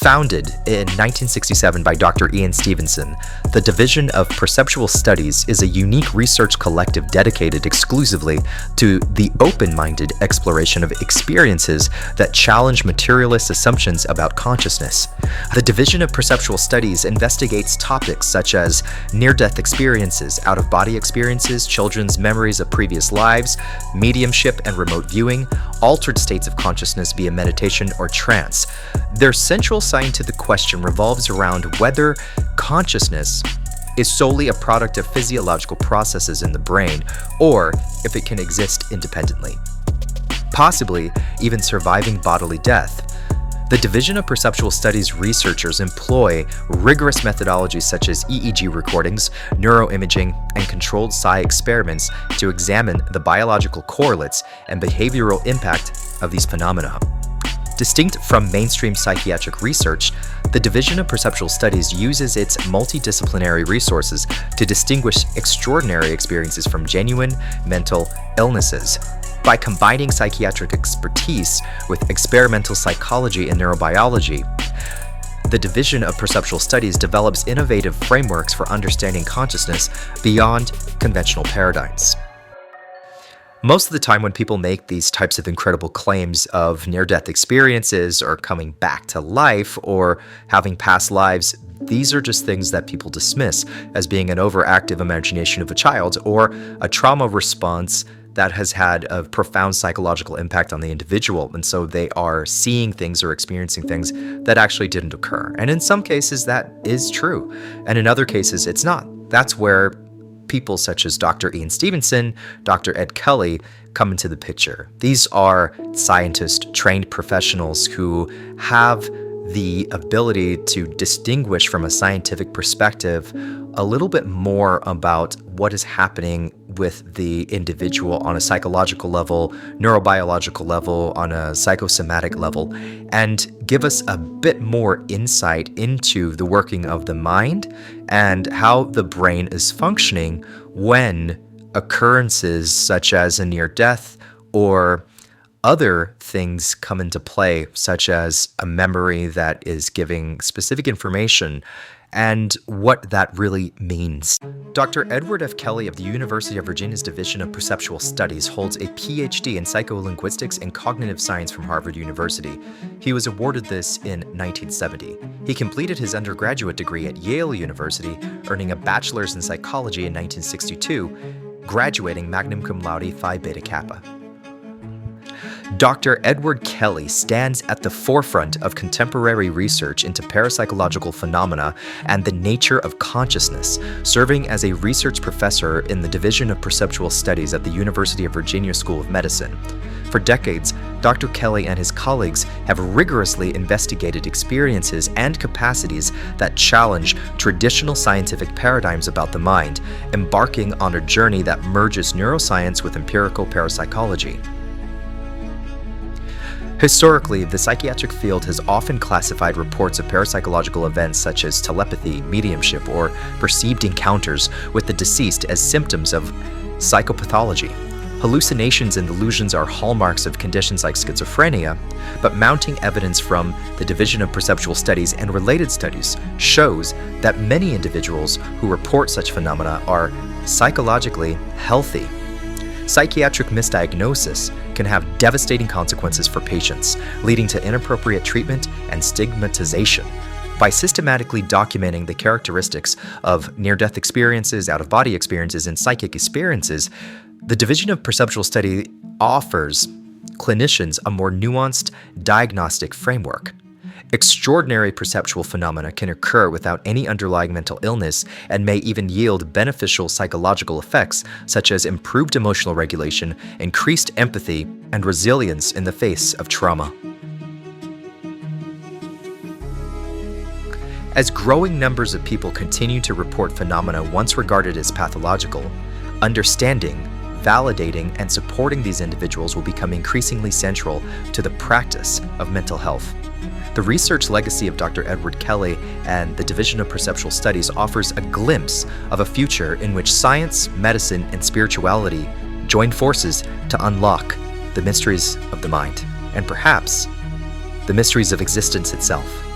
Founded in 1967 by Dr. Ian Stevenson, the Division of Perceptual Studies is a unique research collective dedicated exclusively to the open-minded exploration of experiences that challenge materialist assumptions about consciousness. The Division of Perceptual Studies investigates topics such as near-death experiences, out-of-body experiences, children's memories of previous lives, mediumship and remote viewing, altered states of consciousness via meditation or trance. Their central scientific question revolves around whether consciousness is solely a product of physiological processes in the brain, or if it can exist independently, possibly even surviving bodily death. The Division of Perceptual Studies researchers employ rigorous methodologies such as EEG recordings, neuroimaging, and controlled psi experiments to examine the biological correlates and behavioral impact of these phenomena. Distinct from mainstream psychiatric research, the Division of Perceptual Studies uses its multidisciplinary resources to distinguish extraordinary experiences from genuine mental illnesses. By combining psychiatric expertise with experimental psychology and neurobiology, the Division of Perceptual Studies develops innovative frameworks for understanding consciousness beyond conventional paradigms. Most of the time when people make these types of incredible claims of near-death experiences or coming back to life or having past lives, these are just things that people dismiss as being an overactive imagination of a child or a trauma response that has had a profound psychological impact on the individual. And so they are seeing things or experiencing things that actually didn't occur. And in some cases, that is true. And in other cases, it's not. That's where people such as Dr. Ian Stevenson, Dr. Ed Kelly come into the picture. These are scientists, trained professionals who have the ability to distinguish from a scientific perspective a little bit more about what is happening with the individual on a psychological level, neurobiological level, on a psychosomatic level, and give us a bit more insight into the working of the mind and how the brain is functioning when occurrences such as a near death or other things come into play, such as a memory that is giving specific information and what that really means. Dr. Edward F. Kelly of the University of Virginia's Division of Perceptual Studies holds a PhD in psycholinguistics and cognitive science from Harvard University. He was awarded this in 1970. He completed his undergraduate degree at Yale University, earning a bachelor's in psychology in 1962, graduating magna cum laude Phi Beta Kappa. Dr. Edward Kelly stands at the forefront of contemporary research into parapsychological phenomena and the nature of consciousness, serving as a research professor in the Division of Perceptual Studies at the University of Virginia School of Medicine. For decades, Dr. Kelly and his colleagues have rigorously investigated experiences and capacities that challenge traditional scientific paradigms about the mind, embarking on a journey that merges neuroscience with empirical parapsychology. Historically, the psychiatric field has often classified reports of parapsychological events such as telepathy, mediumship, or perceived encounters with the deceased as symptoms of psychopathology. Hallucinations and delusions are hallmarks of conditions like schizophrenia, but mounting evidence from the Division of Perceptual Studies and related studies shows that many individuals who report such phenomena are psychologically healthy. Psychiatric misdiagnosis can have devastating consequences for patients, leading to inappropriate treatment and stigmatization. By systematically documenting the characteristics of near-death experiences, out-of-body experiences, and psychic experiences, the Division of Perceptual Study offers clinicians a more nuanced diagnostic framework. Extraordinary perceptual phenomena can occur without any underlying mental illness and may even yield beneficial psychological effects such as improved emotional regulation, increased empathy, and resilience in the face of trauma. As growing numbers of people continue to report phenomena once regarded as pathological, understanding, validating, and supporting these individuals will become increasingly central to the practice of mental health. The research legacy of Dr. Edward Kelly and the Division of Perceptual Studies offers a glimpse of a future in which science, medicine, and spirituality join forces to unlock the mysteries of the mind, and perhaps the mysteries of existence itself.